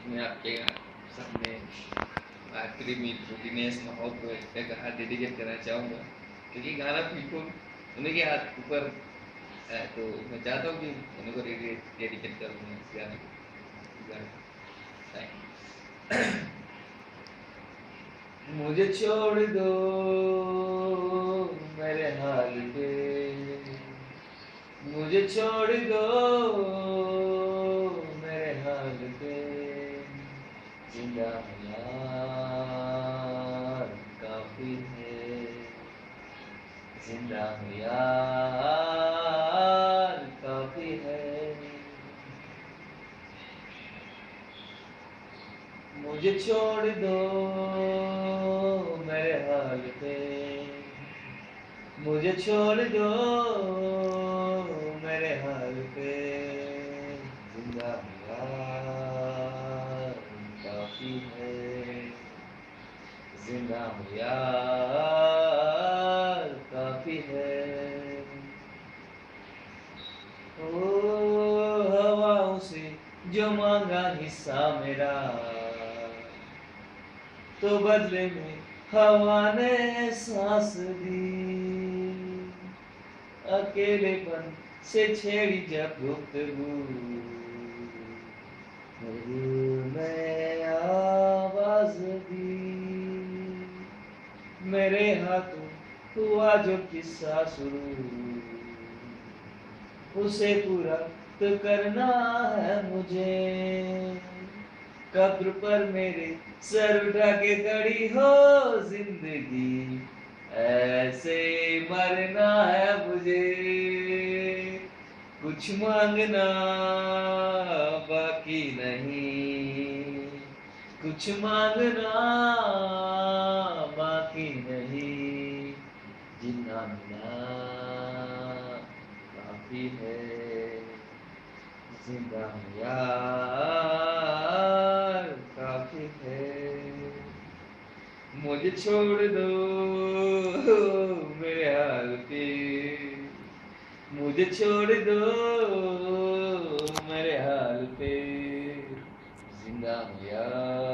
मैं आपके सामने आखिरी मित्र दिनेश महतो को एक गाना डेडिकेट करना चाहूँगा, क्योंकि गाना बिल्कुल उन्हीं के हाथ ऊपर है, तो मैं चाहता हूँ कि उन्हीं को डेडिकेट करूँ मैं इस गाने को। मुझे छोड़ दो मेरे हाल पे, मुझे छोड़ दो मेरे हाल पे, जिंदा यार काफी है, जिंदा यार काफी है। मुझे छोड़ दो मेरे हाल पे, मुझे छोड़ दो मेरे हाल पे, जिंदा यार काफी है, जिंदा यार काफी है। ओ हवाओं से जो मांगा हिस्सा मेरा, तो बदले में हवा ने सांस दी, अकेलेपन से छेड़ी जब गुफ्तगू, मैं आवाज दी, मेरे हाथों हुआ जो किस्सा शुरू, उसे पूरा तो करना है मुझे, कब्र पर मेरे सर उठा के खड़ी हो जिंदगी, ऐसे मरना है मुझे, कुछ मांगना बाकी नहीं, कुछ मांगना बाकी नहीं, जितना मिला काफी है, जिंदा यार काफी है। मुझे छोड़ दो मेरे हाल पे, मुझे छोड़ दो मेरे हाल पे, जिंदा यार